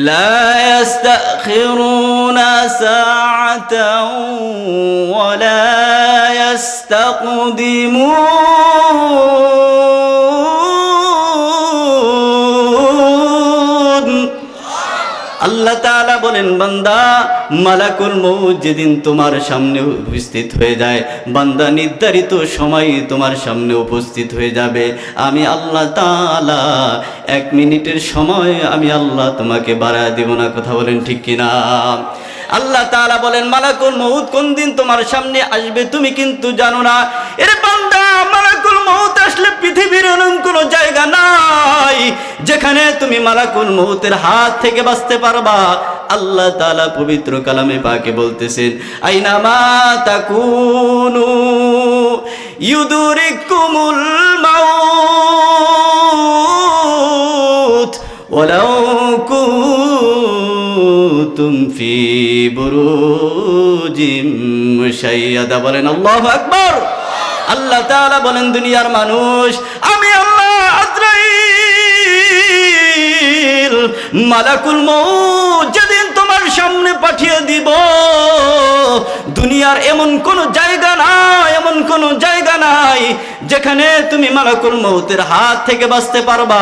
لا يستأخرون ساعة ولا يستقدمون। আল্লাহ তাআলা বলেন, বান্দা মালাকুল মউত যেদিন তোমার সামনে উপস্থিত হয়ে যায়, বান্দা নির্ধারিত সময় তোমার সামনে উপস্থিত হয়ে যাবে, আমি আল্লাহ তাআলা 1 মিনিটের সময় আমি আল্লাহ তোমাকে বাড়ায় দেব না। কথা বলেন ঠিক কিনা? আল্লাহ তাআলা বলেন, মালাকুল মউত কোন দিন তোমার সামনে আসবে তুমি কিন্তু জানো না। এর বান্দা, মালাকুল মউত আসলে পৃথিবীর এমন কোনো জায়গা নাই যেখানে তুমি মালাকুল মউতের হাত থেকে বাঁচতে পারবা। আল্লাহ তাআলা পবিত্র কালামে পাকে বলতেছেন, আইনামা তাকুনু ইউদরিকুমুল মাউত ওয়ালাউ কুনতুম ফি বুরুজিম মুশাইয়াদা। বলেন আল্লাহু আকবার। আল্লাহ তাআলা বলেন, দুনিয়ার মানুষ, আমি আল্লাহ আজরাইল মালাকুল মউত যেদিন তোমার সামনে পাঠিয়ে দিব, দুনিয়ার এমন কোন জায়গা নাই, এমন কোন জায়গা নাই যেখানে তুমি মালাকুল মউতের হাত থেকে বাঁচতে পারবা।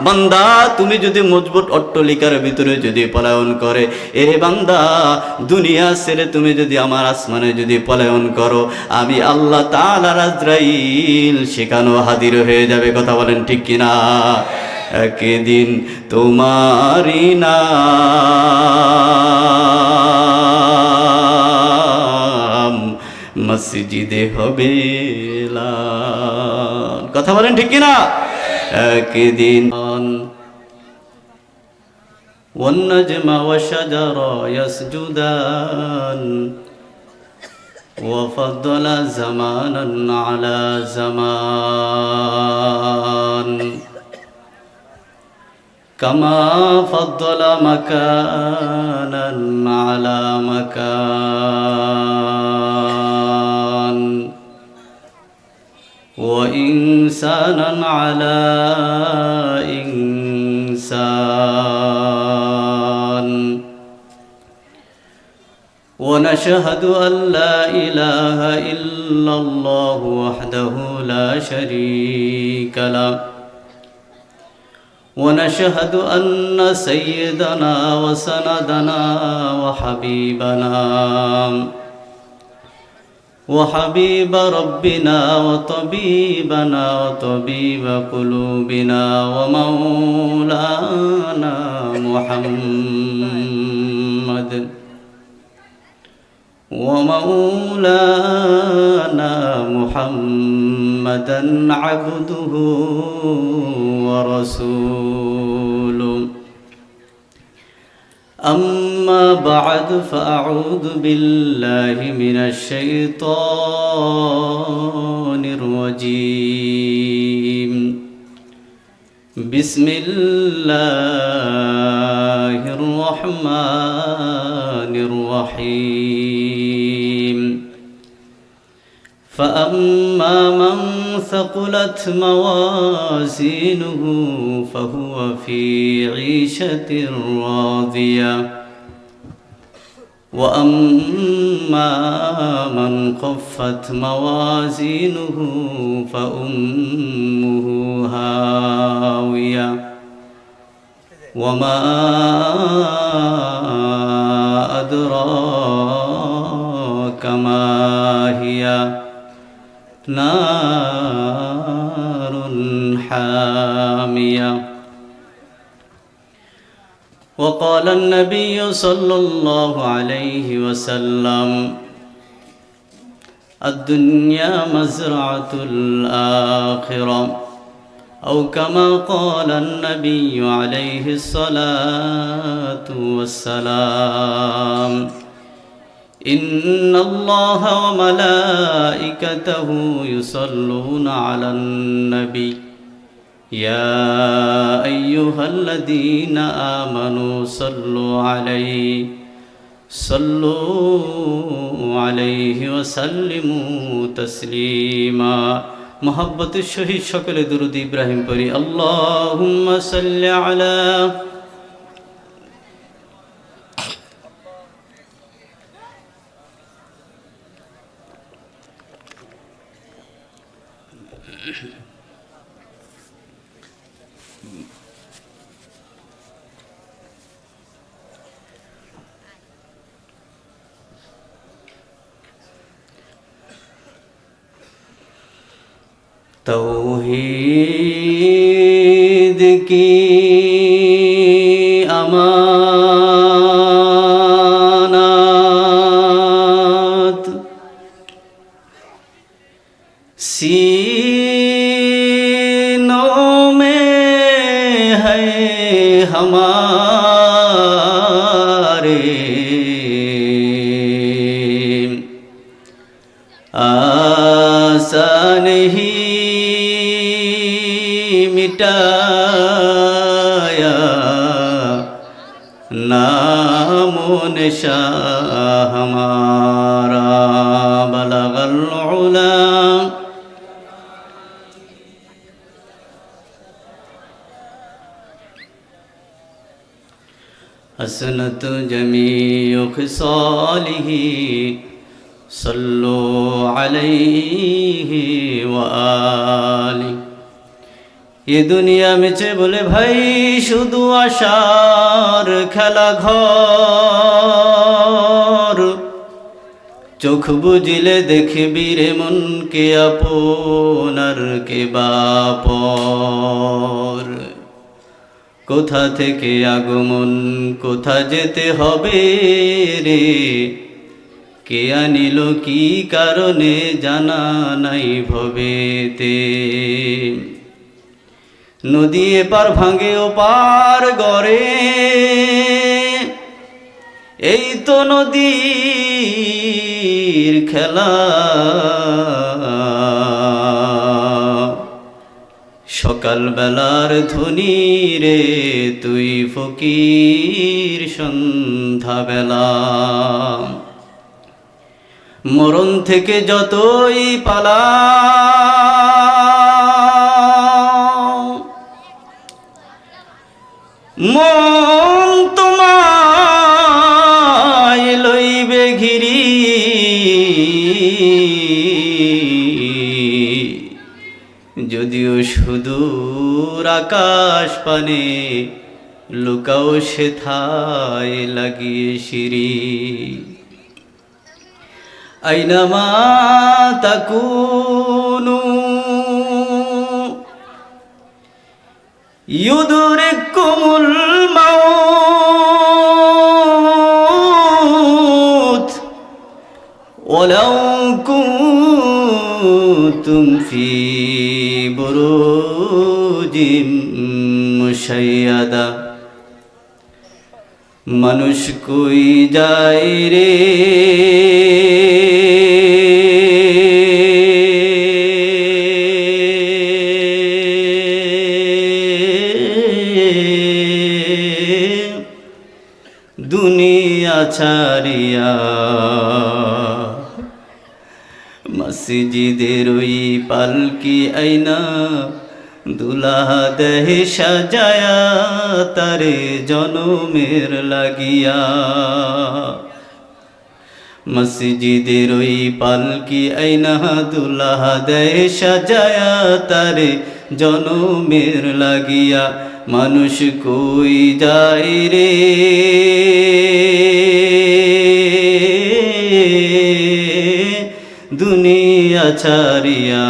বান্দা, তুমি যদি মজবুত অট্টালিকার ভিতরে যদি পলায়ন করে, এ বান্দা দুনিয়া ছেড়ে তুমি যদি আমার আসমানে যদি পলায়ন করো, আমি আল্লাহ তাআলার আজরাইল সেখানে হাজির হয়ে যাবে। কথা বলেন ঠিক কিনা? একদিন তোমারি নাম মসজিদে হবে এলান। কথা বলেন ঠিক কিনা? একদিন والنجم والشجر يسجدان وفضل زمانا على زمان كما فضل مكانا على مكان وإنسانا على إنسان ونشهد أن لا إله إلا الله وحده لا شريك له ونشهد أن سيدنا وسندنا وحبيب ربنا وطبيبنا وطبيب قلوبنا ومولانا محمدا عبده ورسوله أما بعد فأعوذ بالله من الشيطان الرجيم بسم الله الرحمن الرحيم فأما من ثقلت موازينه فهو في عيشة راضية وأما من خفت موازينه فأمه هاوية وما أدراك ما هي نار حامية وقال النبي صلى الله عليه وسلم الدنيا مزرعة الآخرة أو كما قال النبي عليه الصلاة والسلام إن الله وملائكته يصلون على النبي يا أيها الذين آمنوا صلوا عليه وسلموا تسليما মোহাব্বতের সহিত সকলে দুরূদ ইব্রাহিম পড়ি। আল্লাহুম্মা সাল্লি আলা तौहीद की अमानत सीनों में है हमारे, आसान ही मिटाया नामो निशा हमारा, बलगल उला हसनत जमीउ खिसालिही सल्लु अलैहि व आलिहि। ये दुनिया मिছে বলে ভাই শুধু আশার খেলা ঘর, চোখ বুঝিলে দেখবি রে মন কে আপনার কে বাপর। কোথা থেকে আগমন কোথা যেতে হবে রে, কে আনিল কি কারণে জানা নাই ভবেতে। নদী এপার ভাঙে ও পার গড়ে, এই তো নদীর খেলা। সকাল বেলার ধ্বনি রে তুই ফকির সন্ধ্যা বেলা। মরণ থেকে যতই পালা মন তোমায় লইবে ঘিরি, যদিও সুদূর আকাশ পানে লুকাও সেথায় লাগিয়ে সিঁড়ি। আইনামা তাকুনু ইউদরিকুমুল মাউত ওয়ালাউ কুনতুম ফি বুরুজিম মুশাইয়াদা। মানুষ কই যায় রে দুনিয়া ছাড়িয়া, মসজিদের ওই পালকি আইনা দুলাহা দেহে সাজায়া তারে জনমের লাগিয়া। মসজিদের ওই পালকি আইনা দুলাহা দেহে সাজায়া তারে জনমের লাগিয়া। মানুষ কই যায় রে দুনিয়া ছাড়িয়া,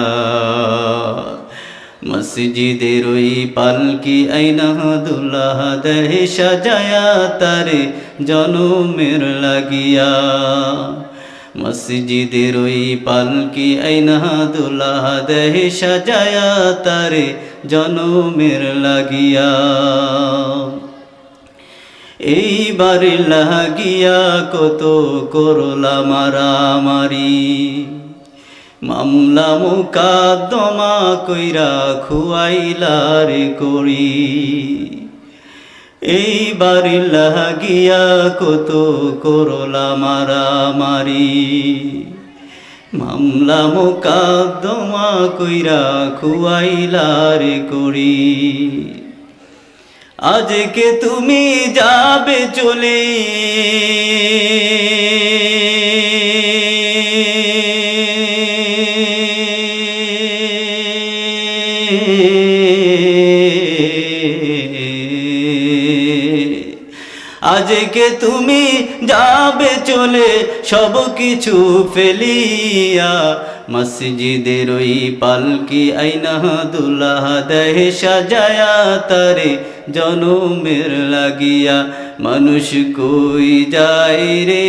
মসজিদের ওই পালকি আইনা দুলাহা দেহে সাজায়া তারে জনমের লাগিয়া। মসজিদের ওই পালকি আইনা দুলাহা দেহে সাজায়া তারে জনমের লাগিয়া। এইবার লাগিয়া কত করলা মারামারি, মামলা মোকদ্দমা কইরা খুয়াইলার করি। এইবার লাগিয়া কত করলা মারামারি, মামলা মোকদ্দমা কইরা খুয়াইলার করি, আজকে তুমি যাবে চলে, আজকে তুমি যাবে চলে সব কিছু ফেলিয়া, মসজিদের ওই পালকি আইনা দুল্লাহ দেহ সাজায়া তারে জনমের লাগিয়া। মানুষ কই যায় রে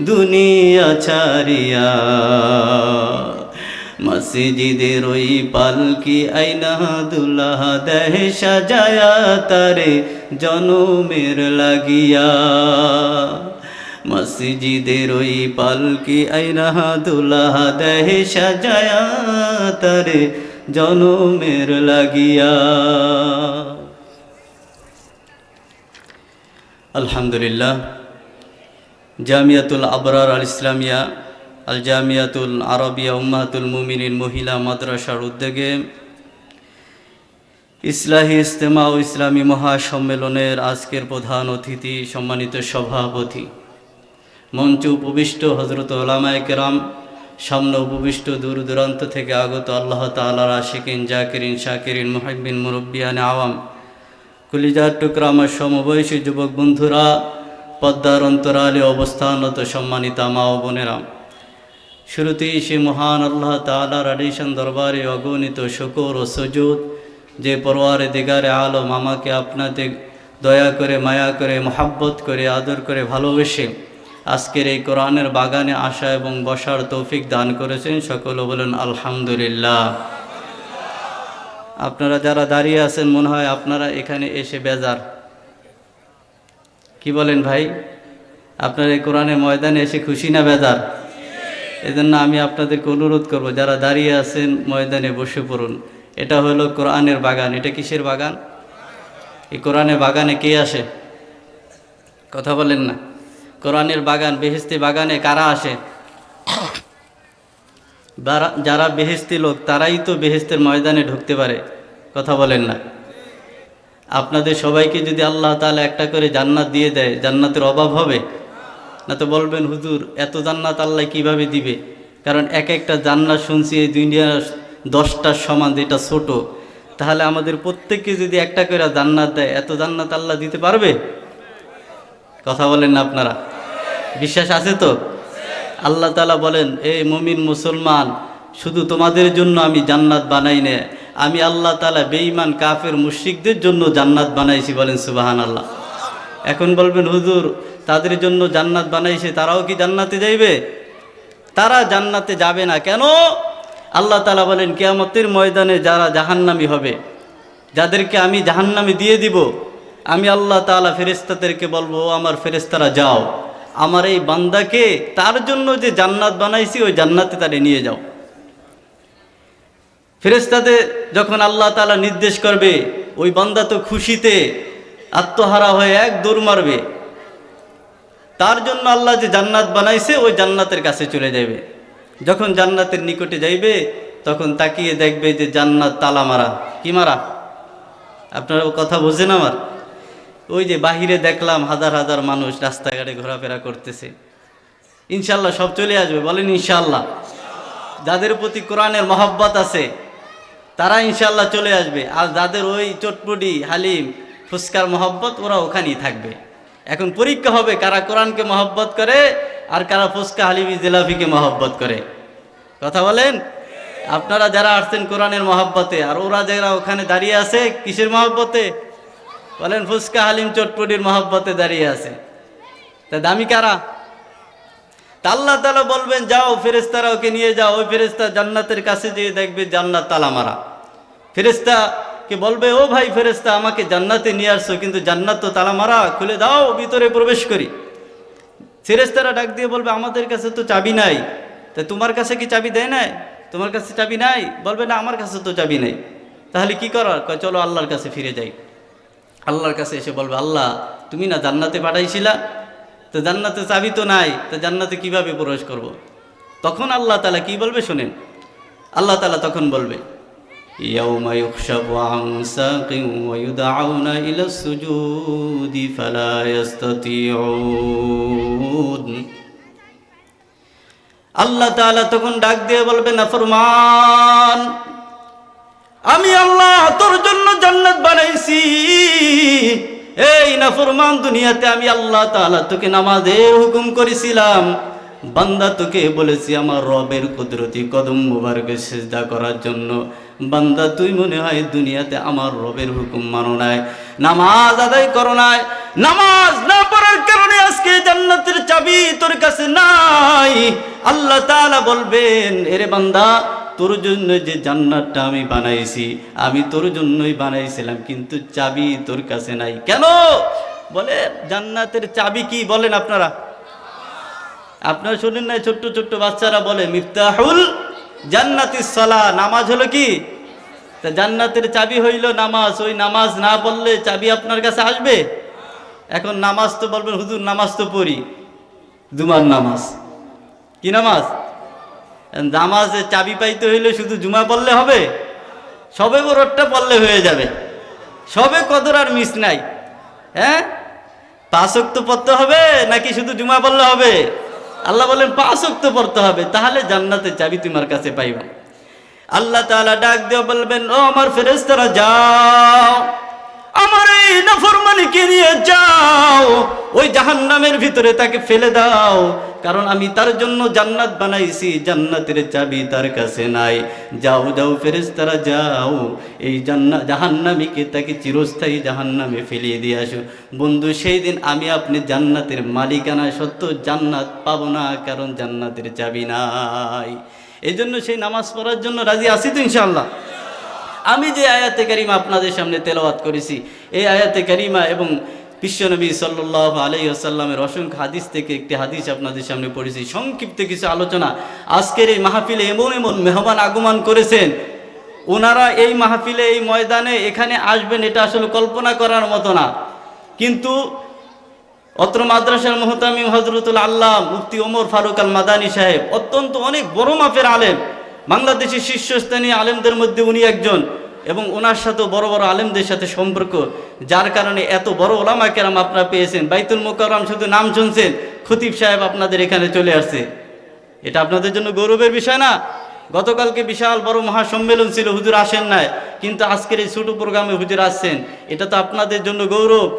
দুনিয়া ছাড়িয়া, মসজিদের ওই পালকি আইনা দুল্লাহ দেহ সাজায়া তারে জনমের লাগিয়া। মসজিদের ওই পালকি আইনা দুল্লাহ দেহ সাজায়া তারে জনমের লাগিয়া। আলহামদুলিল্লাহ, জামিয়াতুল আবরার আল ইসলামিয়া আল জামিয়াতুল আরবিয়া উম্মাহাতুল মুমিনিন মহিলা মাদ্রাসার উদ্যোগে ইসলাহি ইজতেমা ও ইসলামী মহাসম্মেলনের আজকের প্রধান অতিথি, সম্মানিত সভাপতি, মঞ্চে উপবিষ্ট হযরত উলামায়ে কেরাম, সামনে উপবিষ্ট দূর দূরান্ত থেকে আগত আল্লাহ তাআলার আশিকিন, জাকিরিন, শাকিরিন, মুহিব্বিন, মুরব্বিয়ান আওয়াম, কলিজার টুকরা আমার সমবয়সী যুবক বন্ধুরা, পদ্মার অন্তরালে অবস্থানরত সম্মানিত মা ও বোনেরা, শুরুতেই সে মহান আল্লাহ তাআলার আলিশান দরবারে অগণিত শুকর ও সুজুদ, যে পরওয়ারে দিগারে আলম আমাকে আপনাদের দয়া করে, মায়া করে, মহাব্বত করে, আদর করে, ভালোবেসে আজকের এই কোরআনের বাগানে আসা এবং বসার তৌফিক দান করেছেন। সকলে বলেন আলহামদুলিল্লাহ। আপনারা যারা দাঁড়িয়ে আছেন, মনে হয় আপনারা এখানে এসে বেজার, কি বলেন ভাই? আপনারা এই কোরআনের ময়দানে এসে খুশি না বেজার? এজন্য আমি আপনাদেরকে অনুরোধ করব, যারা দাঁড়িয়ে আছেন ময়দানে বসে পড়ুন। এটা হলো কোরআনের বাগান। এটা কিসের বাগান? এই কোরআনের বাগানে কে আসে? কথা বলেন না। কোরআনের বাগান, বেহেশতি বাগানে কারা আসে? যারা বেহেশতি লোক তারাই তো বেহেশতের ময়দানে ঢুকতে পারে। কথা বলেন না। আপনাদের সবাইকে যদি আল্লাহ তাআলা একটা করে জান্নাত দিয়ে দেয়, জান্নাতের অভাব হবে না? তো বলবেন হুজুর এত জান্নাত আল্লাহ কিভাবে দিবে? কারণ এক একটা জান্নাত শুনছি এই দুনিয়ার 10টার সমান, যেটা ছোট। তাহলে আমাদের প্রত্যেককে যদি একটা করে জান্নাত দেয়, এত জান্নাত আল্লাহ দিতে পারবে? কথা বলেন না আপনারা? বিশ্বাস আছে তো? আল্লাহ তাআলা বলেন, এই মুমিন মুসলমান, শুধু তোমাদের জন্য আমি জান্নাত বানাই না, আমি আল্লাহ তাআলা বেঈমান কাফের মুশরিকদের জন্য জান্নাত বানাইছি। বলেন সুবহানাল্লাহ। এখন বলবেন হুজুর তাদের জন্য জান্নাত বানাইছে, তারাও কি জান্নাতে যাইবে? তারা জান্নাতে যাবে না। কেন? আল্লাহ তাআলা বলেন কিয়ামতের ময়দানে যারা জাহান্নামী হবে, যাদেরকে আমি জাহান্নামে দিয়ে দিব, আমি আল্লাহ তাআলা ফেরেশতাদেরকে বলবো, আমার ফেরেশতারা যাও, আমার এই বান্দাকে তার জন্য যে জান্নাত বানাইছি ওই জান্নাতে তারে নিয়ে যাও। ফেরেশতাদের যখন আল্লাহ তাআলা নির্দেশ করবে, ওই বান্দা তো খুশিতে আত্মহারা হয়ে এক দৌড় মারবে। তার জন্য আল্লাহ যে জান্নাত বানাইছে ওই জান্নাতের কাছে চলে যাবে। যখন জান্নাতের নিকটে যাইবে, তখন তাকিয়ে দেখবে যে জান্নাত তালা মারা। কি মারা? আপনারা কথা বোঝেন আমার? ওই যে বাহিরে দেখলাম হাজার হাজার মানুষ রাস্তাঘাটে ঘোরাফেরা করতেছে, ইনশাল্লাহ সব চলে আসবে। বলেন ইনশাল্লাহ। যাদের প্রতি কোরআনের মহব্বত আছে তারা ইনশাল্লাহ চলে আসবে, আর যাদের ওই চটপটি হালিম ফুচকার মহব্বত, ওরা ওখানেই থাকবে। এখন পরীক্ষা হবে কারা কোরআনকে মহব্বত করে আর কারা ফুচকা হালিমি জিলাপিকে মহব্বত করে। কথা বলেন। আপনারা যারা আসছেন কোরআনের মহব্বতে, আর ওরা যারা ওখানে দাঁড়িয়ে আছে কিসের মহব্বতে? বলেন ফুচকা হালিম চটপটির মহব্বতে দাঁড়িয়ে আছে। তা দামি কারা? তা আল্লাহ তাআলা বলবেন যাও ফেরেশতারা ওকে নিয়ে যাও। ওই ফেরেশতা জান্নাতের কাছে যেয়ে দেখবে জান্নাত তালা মারা। ফেরেশতাকে বলবে, ও ভাই ফেরেশতা, আমাকে জান্নাতে নিয়ে আসছো, কিন্তু জান্নাত তো তালা মারা, খুলে দাও, ভিতরে প্রবেশ করি। ফেরেশতারা ডাক দিয়ে বলবে, আমাদের কাছে তো চাবি নাই। তা তোমার কাছে কি চাবি দেয় নাই? তোমার কাছে চাবি নাই? বলবে না, আমার কাছে তো চাবি নাই। তাহলে কি করার? চলো আল্লাহর কাছে ফিরে যাই। আল্লাহর কাছে এসে বলবে, আল্লাহ তুমি না জান্নাতে পাঠাইছিলা, তো জান্নাতে চাবি তো নাই, তো জান্নাতে কিভাবে প্রবেশ করব। তখন আল্লাহ তাআলা কি বলবে শুনেন, আল্লাহ তাআলা তখন বলবে ইয়াউমা ইউকশাফু আন সাকিন ওয়া ইউদআউনা ইলা সুজুদি ফালা ইস্তাতিউন। আল্লাহ তাআলা তখন ডাক দিয়ে বলবে নাফরমান, আমি আল্লাহ তোর জন্য জান্নাত বানাইছি, এই নাফরমান দুনিয়াতে আমি আল্লাহ তাআলা তোকে নামাজের হুকুম করেছিলাম, বান্দা তোকে বলেছি আমার রবের কুদরতি কদম মুবারকে সিজদা করার জন্য, বান্দা তুই মনে হয় দুনিয়াতে আমার রবের হুকুম মানো নাই, নামাজ আদায় করো নাই, নামাজ না পড়ার কারণে আজকে জান্নাতের চাবি তোর কাছে নাই। আল্লাহ তাআলা বলবেন এরে বান্দা, তোর জন্য যে জান্নাতটা আমি বানাইছি, আমি তোর জন্যই বানাইছিলাম, কিন্তু চাবি তোর কাছে নাই। কেন বলে জান্নাতের চাবি কি বলেন আপনারা? আপনারা শুনেন না, ছোট্ট ছোট্ট বাচ্চারা বলে মিফতাহুল জান্নাতিস সালাহ, নামাজ হলো কি? তা জান্নাতের চাবি হইল নামাজ। ওই নামাজ না পড়লে চাবি আপনার কাছে আসবে? এখন নামাজ তো বলবেন হুজুর নামাজ তো পড়ি, জুমার নামাজ। কি নামাজ? নামাজে চাবি পাইতে হইলে শুধু জুমা পড়লে হবে? সবে বরতটা পড়লে হয়ে যাবে, সবে কদর আর মিস নাই। হ্যাঁ, 5 ওয়াক্ত পড়তে হবে নাকি শুধু জুমা পড়লে হবে? আল্লাহ বলেন 5 ওয়াক্ত পড়তে হবে, তাহলে জান্নাতের চাবি তোমার কাছে পাইবা। আল্লাহ তাআলা ডাক দিয়ে বলবেন ও আমার ফেরেশতারা যাও, আমার এই নাফরমানিকে নিয়ে যাও, ওই জাহান্নামের ভিতরে তাকে ফেলে দাও, কারণ আমি তার জন্য জান্নাত বানাইছি, জান্নাতের চাবি তার কাছে নাই। যাও যাও ফেরেশতারা যাও, এই জাহান্নামীকে তাকে চিরস্থায়ী জাহান্নামে ফেলিয়ে দিয়ে আসো। বন্ধু, সেই দিন আমি আপনি জান্নাতের মালিকানা সত্য জান্নাত পাবো না, কারণ জান্নাতের চাবি নাই। এই জন্য সেই নামাজ পড়ার জন্য রাজি আছি তো ইনশাআল্লাহ। আমি যে আয়াতে কারিমা আপনাদের সামনে তেলাওয়াত করেছি, এই আয়াতে কারিমা এবং বিশ্বনবী সাল্লাল্লাহু আলাইহি ওয়াসাল্লামের অসংখ্য হাদিস থেকে একটি হাদিস আপনাদের সামনে পড়েছি। সংক্ষিপ্ত কিছু আলোচনা। আজকের এই মাহফিলে এমন এমন মেহমান আগমন করেছেন, ওনারা এই মাহফিলে এই ময়দানে এখানে আসবেন এটা আসলে কল্পনা করার মতো না। কিন্তু অত্র মাদ্রাসার মুহতামিম হযরতুল আল্লাহ মুফতি ওমর ফারুক আল মাদানী সাহেব অত্যন্ত অনেক বড় মাপের আলেম, বাংলাদেশের শীর্ষস্থানীয় আলেমদের মধ্যে উনি একজন, এবং ওনার সাথে বড় বড় আলেমদের সাথে সম্পর্ক, যার কারণে এত বড় ওলামা কেরাম আপনারা পেয়েছেন। বাইতুল মুকাররম শুধু নাম শুনছেন, খতিব সাহেব আপনাদের এখানে চলে আসছে, এটা আপনাদের জন্য গৌরবের বিষয় না? গতকালকে বিশাল বড় মহাসম্মেলন ছিল, হুজুর আসেন নাই, কিন্তু আজকের এই ছোট প্রোগ্রামে হুজুর আসছেন, এটা তো আপনাদের জন্য গৌরব।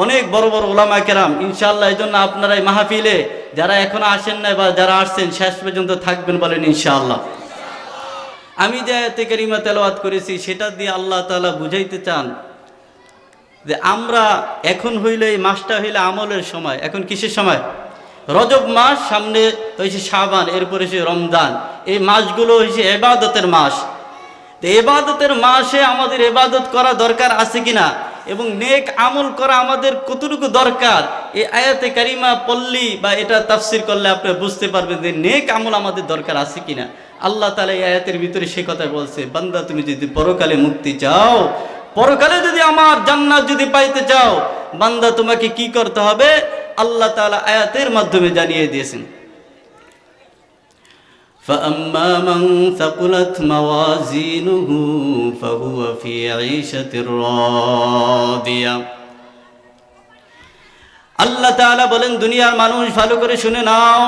অনেক বড় বড় ওলামা কেরাম ইনশাআল্লাহ। এই জন্য আপনারা এই মাহফিলে যারা এখনো আসেন নাই বা যারা আসছেন শেষ পর্যন্ত থাকবেন বলেন ইনশাআল্লাহ। আমি যে আয়াতে কারিমা তেলাওয়াত করেছি সেটা দিয়ে আল্লাহ তাআলা বুঝাইতে চান যে আমরা এখন হইলে এই মাসটা হইলে আমলের সময়। এখন কিসের সময়? রজব মাস, সামনে হয়েছে শাবান, এরপরে হচ্ছে রমজান। এই মাসগুলো হয়েছে ইবাদতের মাস। তো ইবাদতের মাসে আমাদের ইবাদত করা দরকার আছে কিনা এবং নেক আমল করা আমাদের কতটুকু দরকার, এই আয়াতে কারিমা পড়লি বা এটা তাফসির করলে আপনি বুঝতে পারবেন যে নেক আমল আমাদের দরকার আছে কিনা। আল্লাহ তাআলা এই আয়াতের ভিতরে সে কথা বলছে, বান্দা তুমি যদি পরকালে মুক্তি চাও, পরকালে যদি আমার জান্নাত যদি পাইতে চাও, বান্দা তোমাকে কি করতে হবে আল্লাহ তাআলা আয়াতের মাধ্যমে জানিয়ে দিয়েছেন। فأما من ثقلت موازينه فهو في عيشة راضية। আল্লাহ তাআলা বলেন দুনিয়ার মানুষ ভালো করে শুনে নাও,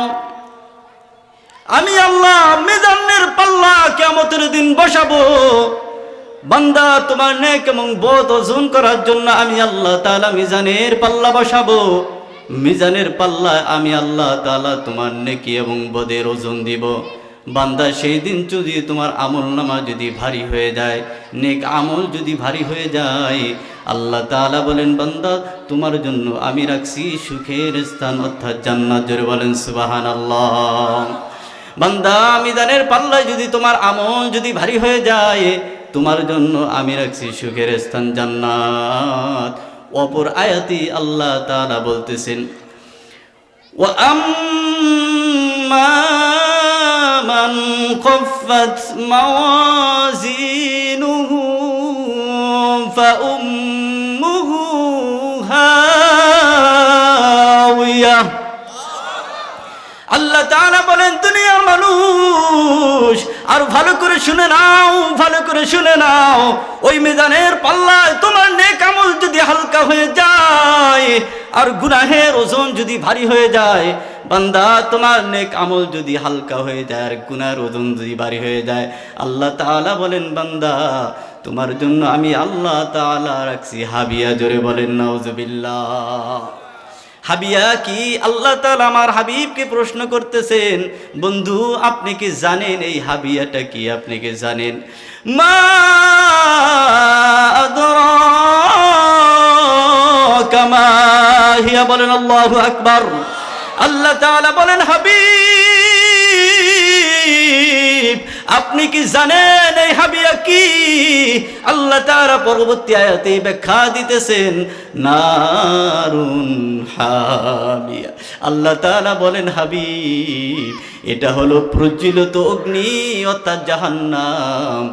আমি আল্লাহ মিজানের পাল্লা কিয়ামতের দিন বসাবো। বান্দা তোমার নেক এবং বদ ওজন করার জন্য আমি আল্লাহ তাআলা মিজানের পাল্লা বসাবো। মিজানের পাল্লায় আমি আল্লাহ তাআলা তোমার নেকি এবং বদের ওজন দিব। বান্দা সেই দিন যদি তোমার আমল নামা যদি ভারী হয়ে যায়, নেক আমল যদি ভারী হয়ে যায়, আল্লাহ তাআলা বলেন বান্দা তোমার জন্য আমি রাখছি সুখের স্থান অর্থাৎ জান্নাত। জোরে বলেন সুবহানাল্লাহ। বান্দা মিজানের পাল্লায় যদি তোমার আমল যদি ভারী হয়ে যায়, তোমার জন্য আমি রাখছি সুখের স্থান জান্নাত। অপর আয়াতি আল্লাহ তাআলা বলতেছেন ওয়া আম্মা মান খাফফাত মাওয়াজিনুহু ফাউম্মুহু আল্লাহ তাআলা বলেন, দুনিয়ার মানুষ আর ভালো করে শুনে নাও, ভালো করে শুনে নাও, ওই মিজানের পাল্লায় তোমার নেক আমল যদি হালকা হয়ে যায় আর গুনাহের ওজন যদি ভারী হয়ে যায়, বান্দা তোমার নেক আমল যদি হালকা হয়ে যায় আর গুনাহের ওজন যদি ভারী হয়ে যায়, আল্লাহ তাআলা বলেন, বান্দা তোমার জন্য আমি আল্লাহ তাআলা রাখছি হাবিয়া। জোরে বলেন নাউজুবিল্লাহ। হাবিয়া কি? আল্লাহ তাআলা আমার হাবিবকে প্রশ্ন করতেছেন, বন্ধু আপনি কি জানেন এই হাবিয়াটা কি? আপনি কি জানেন? মা আদরাকা মা হিয়া, বলেন আল্লাহু আকবার। আল্লাহ তাআলা বলেন, হাবিব আপনি কি জানেন এই হাবিয়া কি? আল্লাহ তাআলা পরবর্তী আয়াতে ব্যাখ্যা দিতেছেন, নারুন হামিয়া। আল্লাহ তাআলা বলেন, হাবিব এটা হলো প্রজ্বলিত অগ্নি অর্থাৎ জাহান্নাম,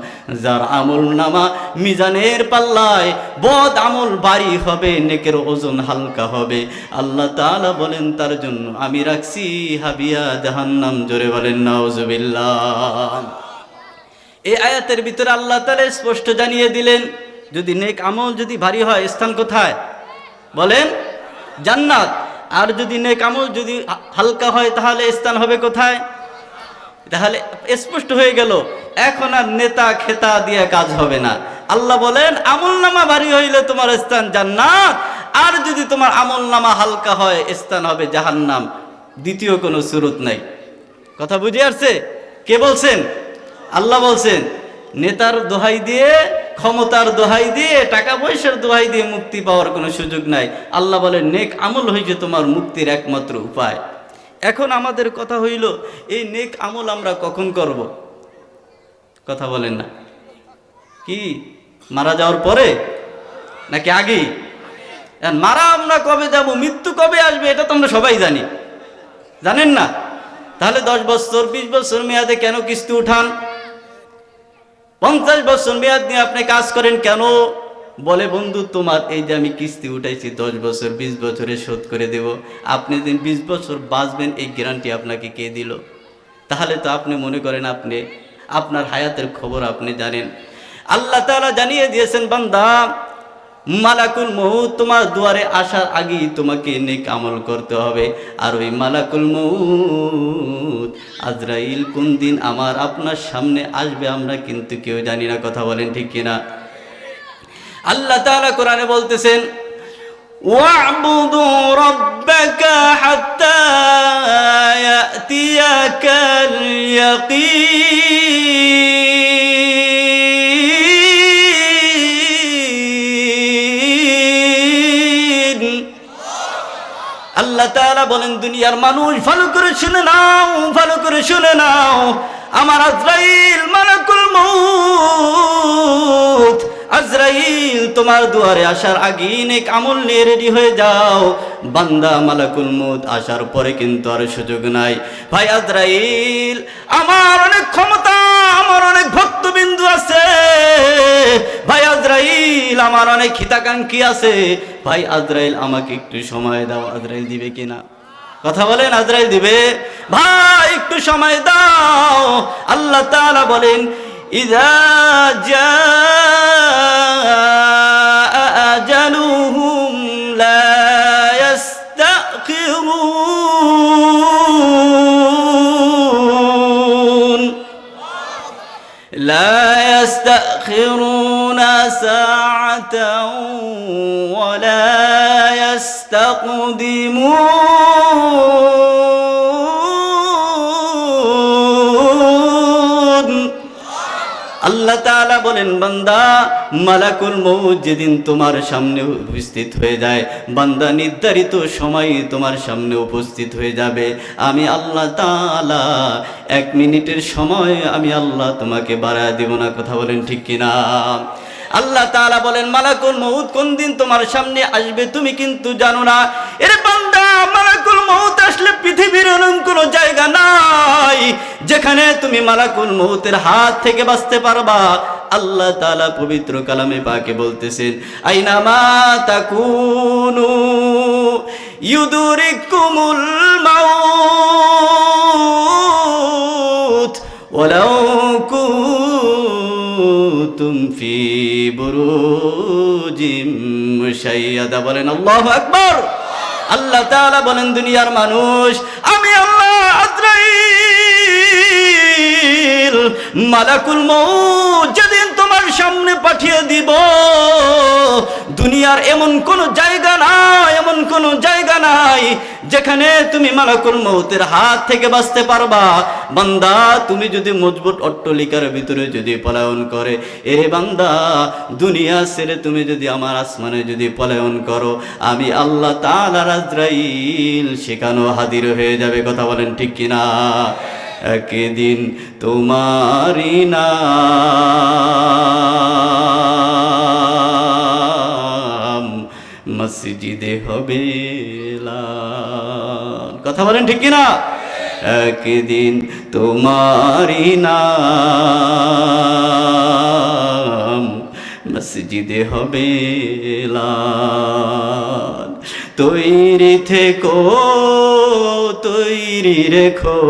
যার আমল নামা মিজানের পাল্লায় বদ আমল ভারী হবে, নেকের ওজন হালকা হবে। আল্লাহ তাআলা বলেন, তার জন্য আমি রাখছি হাবিয়া জাহান্নাম। জোরে বলেন নাউজুবিল্লাহ। এই আয়াতের ভিতরে আল্লাহ তাআলা স্পষ্ট জানিয়ে দিলেন, যদি নেক আমল যদি ভারী হয় স্থান কোথায়? বলেন জান্নাত। আর যদি নেক আমল যদি হালকা হয় তাহলে স্থান হবে কোথায়? তাহলে স্পষ্ট হয়ে গেল, এখন আর নেতা খেতা দিয়ে কাজ হবে না। আল্লাহ বলেন, আমল নামা ভারী হইলে তোমার স্থান জান্নাত, আর যদি তোমার আমল নামা হালকা হয় স্থান হবে জাহান্নাম। দ্বিতীয় কোনো সুরত নাই। কথা বুঝে আসছে? কে বলছেন? আল্লাহ বলছেন। নেতার দোহাই দিয়ে, ক্ষমতার দোহাই দিয়ে, টাকা পয়সার দোহাই দিয়ে মুক্তি পাওয়ার কোনো সুযোগ নাই। আল্লাহ বলেন, নেক আমল হয়েছে তোমার মুক্তির একমাত্র উপায়। এখন আমাদের কথা হইল, এই নেক আমল আমরা কখন করব? কথা বলেন না। কি মারা যাওয়ার পরে নাকি আগেই? মারা আমরা কবে যাব, মৃত্যু কবে আসবে এটা তো আমরা সবাই জানি, জানেন না? তাহলে 10 বছর 20 বছর মেয়াদে কেন কিস্তি উঠান? 50 বছর মেয়াদ নিয়ে আপনি কাজ করেন কেন? বলে, বন্ধু তোমার এই যে আমি কিস্তি উঠাইছি 10 বছর 20 বছরে শোধ করে দেব। আপনি দিন 20 বছর বাঁচবেন এই গ্যারান্টি আপনাকে কে দিল? তাহলে তো আপনি মনে করেন আপনি আপনার হায়াতের খবর আপনি জানেন। আল্লাহ তাআলা জানিয়ে দিয়েছেন, বান্দা মালাকুল মউত তোমার দুয়ারে আসার আগেই তোমাকে নেক আমল করতে হবে। আর ওই মালাকুল মউত আজরাইল কোন দিন আমার আপনার সামনে আসবে আমরা কিন্তু কেউ জানি না। কথা বলেন ঠিক কিনা? আল্লাহ তাআলা কোরআনে বলতেছেন, ওয়া'বুদু রাব্বাকা হাত্তা ইয়াতিয়াকাল ইয়াকিন। আল্লাহ তাআলা বলেন, দুনিয়ার মানুষ ভালো করে শুনে নাও, ভালো করে শুনে নাও, আমার আজরাইল মালাকুল মউত আজরাইল তোমার দুয়ারে আসার আগেই নেক আমল নিয়ে রেডি হয়ে যাও। বান্দা মালাকুল মউত আসার পরে কিন্তু আর সুযোগ নাই। ভাই আজরাইল, আমার অনেক ক্ষমতা, আমার অনেক ভক্তবিন্দু আছে। ভাই আজরাইল, আমার অনেক হিতাকাঙ্ক্ষী আছে। ভাই আজরাইল, আমাকে একটু সময় দাও। আজরাইল দিবে কিনা? কথা বলেন, আজরাইল দিবে? ভাই একটু সময় দাও। আল্লাহ তাআলা বলেন, ইযা জাআ আজালুহুম লা ইস্তাখিরুন লা ইস্তাখিরুনা সাআতাও ওয়া লা ইস্তাকদিমুন। আল্লাহ তাআলা বলেন, বান্দা মালাকুল মউত যেদিন তোমার সামনে উপস্থিত হয়ে যায়, বান্দা নির্ধারিত সময় তোমার সামনে উপস্থিত হয়ে যাবে। আমি আল্লাহ তাআলা 1 মিনিটের সময় আমি আল্লাহ তোমাকে বাড়ায় দিব না। কথা বলেন ঠিক কিনা? আল্লাহ তাআলা বলেন, মালাকুল মউত কোন দিন তোমার সামনে আসবে তুমি কিন্তু জানো না। এর বান্দা, মালাকুল মউত আসলে পৃথিবীর এমন কোনো জায়গা নাই যেখানে তুমি মালাকুল মউতের হাত থেকে বাঁচতে পারবা। আল্লাহ তাআলা পবিত্র কালামে পাকে বলতেছেন, আইনামা তাকুনু ইউদরিকুমুল মাউত। ওয়ালাউ কুনতুম ফি বুরুজিম মুশাইয়াদা। বলেন আল্লাহু আকবার। আল্লাহ তাআলা বলেন, দুনিয়ার মানুষ, আমি আল্লাহ আজরাইল মালাকুল মউত যেদিন তোমার সামনে পাঠিয়ে দিব, দুনিয়ার এমন কোন জায়গা নাই, এমন কোন জায়গা নাই যেখানে তুমি মালাকুল মউতের হাত থেকে বাঁচতে পারবা। বান্দা, তুমি যদি মজবুত অট্টালিকার ভিতরে যদি পলায়ন করে, এ বান্দা, দুনিয়া ছেড়ে তুমি যদি আমার আসমানে যদি পলায়ন করো, আমি আল্লাহ তাআলা আজরাইল সেখানেও হাজির হয়ে যাবে। কথা বলেন ঠিক কিনা? একদিন তোমারি নাম মসজিদে হবে এলান। কথা বলেন ঠিক কিনা? একদিন তোমারি নাম মসজিদে হবে এলান। তৈরি থেকো, তৈরি রেখো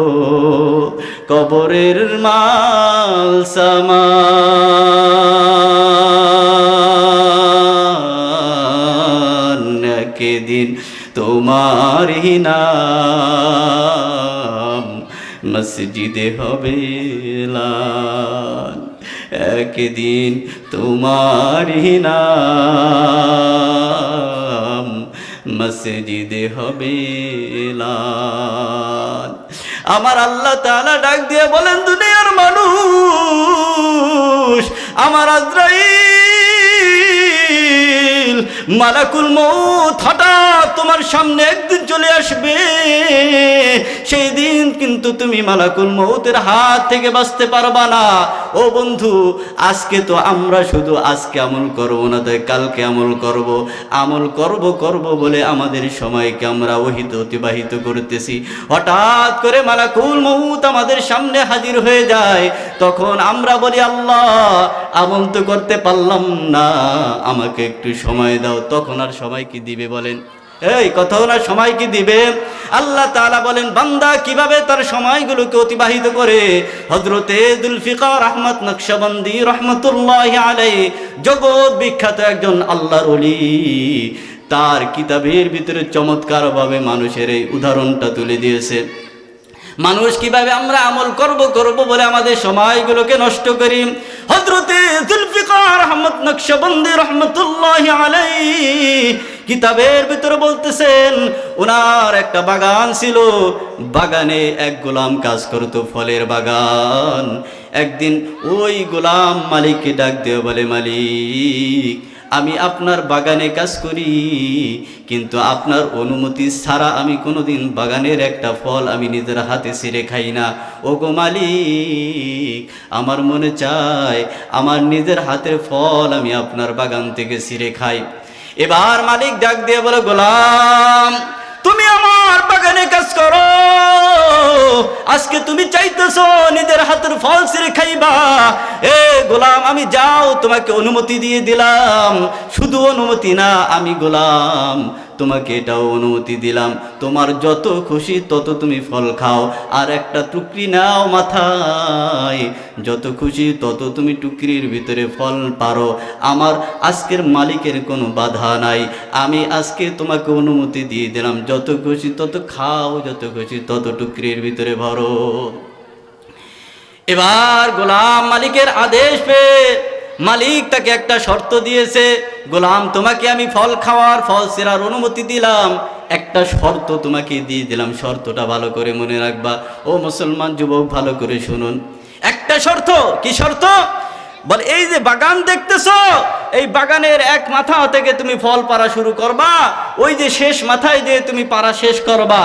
কবরের মাল সামান। একদিন তোমারি নাম মসজিদে হবে এলান। একদিন তোমারি নাম মসজিদে হবে এলান। আমার আল্লাহ তাআলা ডাক দিয়ে বলেন, দুনিয়ার মানুষ, আমার আজরাইল মালাকুল মউত হঠাৎ তোমার সামনে একদিন চলে আসবে। সেই দিন কিন্তু তুমি মালাকুল মউতের হাত থেকে বাঁচতে পারবা না। ও বন্ধু, আজকে তো আমরা শুধু আজকে আমল করবো না, তাই কালকে আমল করব, আমল করব বলে আমাদের সময়কে আমরা অতিবাহিত করতেছি। হঠাৎ করে মালাকুল মউত আমাদের সামনে হাজির হয়ে যায়, তখন আমরা বলি, আল্লাহ, আমল তো করতে পারলাম না, আমাকে একটু সময় দাও। তখন আর সময় কি দিবে বলেন? এই কথাও না, সময় কি দিবে? আল্লাহ তাআলা বলেন, বান্দা কিভাবে তার সময়গুলোকে অতিবাহিত করে। হযরতে জুলফিকার আহমদ নকশবন্দি রহমতুল্লাহি আলাইহি, জগৎ বিখ্যাত একজন আল্লাহর ওলি, তার কিতাবের ভিতরে চমৎকারভাবে মানুষের এই উদাহরণটা তুলে দিয়েছে। মানুষ কিভাবে আমরা আমল করব বলে আমাদের সময়গুলোকে নষ্ট করি। হযরতে জুলফিকার আহমদ নকশবন্দি রহমতুল্লাহি আলাইহি কিতাবের ভিতরে বলতেছেন, ওনার একটা বাগান ছিল, বাগানে এক গোলাম কাজ করত, ফলের বাগান। একদিন ওই গোলাম মালিককে ডাক দিয়ে বলে, মালিক, আমি আপনার বাগানে কাজ করি, কিন্তু আপনার অনুমতি ছাড়া আমি কোনোদিন বাগানের একটা ফল আমি নিজের হাতে ছিঁড়ে খাই না। ওগো মালিক, আমার মনে চায় আমার নিজের হাতের ফল আমি আপনার বাগান থেকে ছিঁড়ে খাই। এবার মালিক ডাক দিয়ে বলে, গোলাম, তুমি আমার বাগানে কাজ করো, আজকে তুমি চাইতেছো নিজের হাতের ফল ছিঁড়ে খাইবা। এ গোলাম, আমি যাও, তোমাকে অনুমতি দিয়ে দিলাম। শুধু অনুমতি না, আমি গোলাম তোমাকে এটাও অনুমতি দিলাম, তোমার যত খুশি তত তুমি ফল খাও, আর একটা টুকরি নাও মাথায়, যত খুশি তত তুমি টুকরির ভিতরে ফল পারো। আমার আজকের মালিকের কোনো বাধা নাই, আমি আজকে তোমাকে অনুমতি দিয়ে দিলাম, যত খুশি তত খাও, যত খুশি তত টুকরির ভিতরে ভরো। এবার গোলাম মালিকের আদেশ পেয়ে মালিক তাকে একটা শর্ত দিয়েছে, গোলাম, তোমাকে আমি ফল খাওয়ার, ফল ছেঁড়ার অনুমতি দিলাম, একটা শর্ত তোমাকে দিয়ে দিলাম, শর্তটা ভালো করে মনে রাখবা। ও মুসলমান যুবক, ভালো করে শুনুন, একটা শর্ত। কি শর্ত? বলে, এই যে বাগান দেখতেছো, এই বাগানের এক মাথা থেকে তুমি ফল পাড়া শুরু করবা, ওই যে শেষ মাথায় যে তুমি পাড়া শেষ করবা।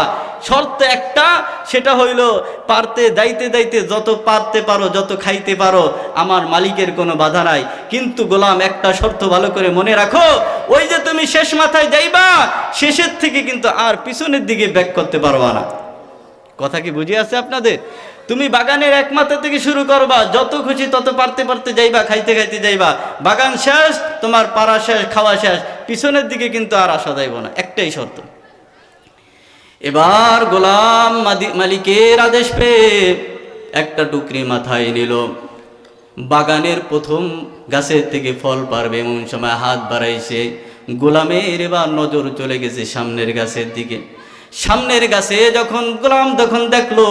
শর্ত একটা, সেটা হইল পারতে দাইতে দাইতে যত পারতে পারো, যত খাইতে পারো, আমার মালিকের কোনো বাধা নাই। কিন্তু গোলাম, একটা শর্ত ভালো করে মনে রাখো, ওই যে তুমি শেষ মাথায় যাইবা, শেষের থেকে কিন্তু আর পিছনের দিকে ব্যাক করতে পারবা না। কথা কি বুঝে আছে আপনাদের? তুমি বাগানের এক মাথা থেকে শুরু করবা, যত খুশি তত পারতে পারতে যাইবা, খাইতে খাইতে যাইবা, বাগান শেষ, তোমার পাড়া শেষ, খাওয়া শেষ, পিছনের দিকে কিন্তু আর আসা যাইব না। একটাই শর্ত। এবার গোলাম মালিকের আদেশ পেয়ে একটা টুকরি মাথায় নিল। বাগানের প্রথম গাছের থেকে ফল পারবে এমন সময় হাত বাড়াইছে। গোলামের এবার নজর চলে গেছে সামনের গাছের দিকে। সামনের গাছে যখন গোলাম তখন দেখলো,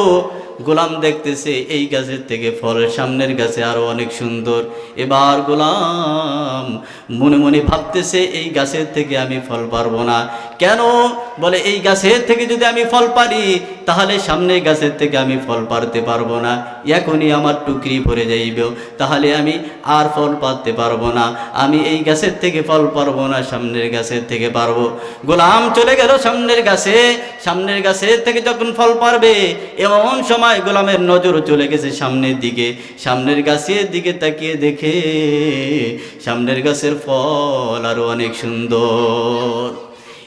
গোলাম দেখতেছে এই গাছের থেকে ফল সামনের গাছে আরো অনেক সুন্দর। এবার গোলাম মনে মনে ভাবতেছে এই গাছের থেকে আমি ফল পারবো না। কেন? বলে এই গাছের থেকে যদি আমি ফল পারি তাহলে সামনের গাছের থেকে আমি ফল পারতে পারবো না, এখনই আমার টুকরি ভরে যাইব, তাহলে আমি আর ফল পারতে পারবো না। আমি এই গাছের থেকে ফল পারবো না, সামনের গাছের থেকে পারবো। গোলাম চলে গেল সামনের গাছে। সামনের গাছের থেকে যখন ফল পারবে এমন সময় গোলামের নজর চলে গেছে সামনের দিকে। সামনের গাছের দিকে তাকিয়ে দেখে সামনের গাছের ফল আরো অনেক সুন্দর।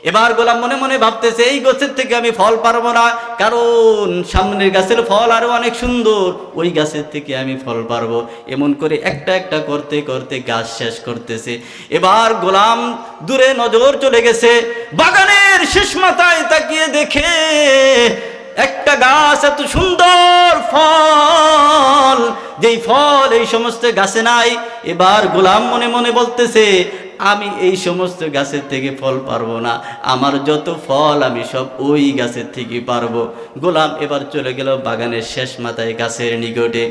এবার গোলাম মনে মনে ভাবতেছে এই গাছের থেকে আমি ফল পারবো না, কারণ সামনের গাছের ফল আরো অনেক সুন্দর, ওই গাছের থেকে আমি ফল পারবো। এমন করে একটা একটা করতে করতে গাছ শেষ করতেছে। এবার গোলাম দূরে নজর চলে গেছে, বাগানের শেষ মাথায় তাকিয়ে দেখে একটা গাছ এত সুন্দর ফল, যেই ফল এই সমস্ত গাছে নাই। এবার গোলাম মনে মনে বলতেছে আমি এই সমস্ত গাছের থেকে ফল পারবো না, আমার যত ফল আমি সব ওই গাছের থেকে পারবো। গোলাম এবার চলে গেল বাগানের শেষ মাথায় গাছের নিকটে।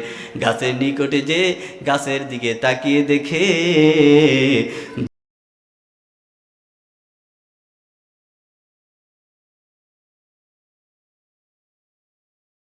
গাছের নিকটে যে গাছের দিকে তাকিয়ে দেখে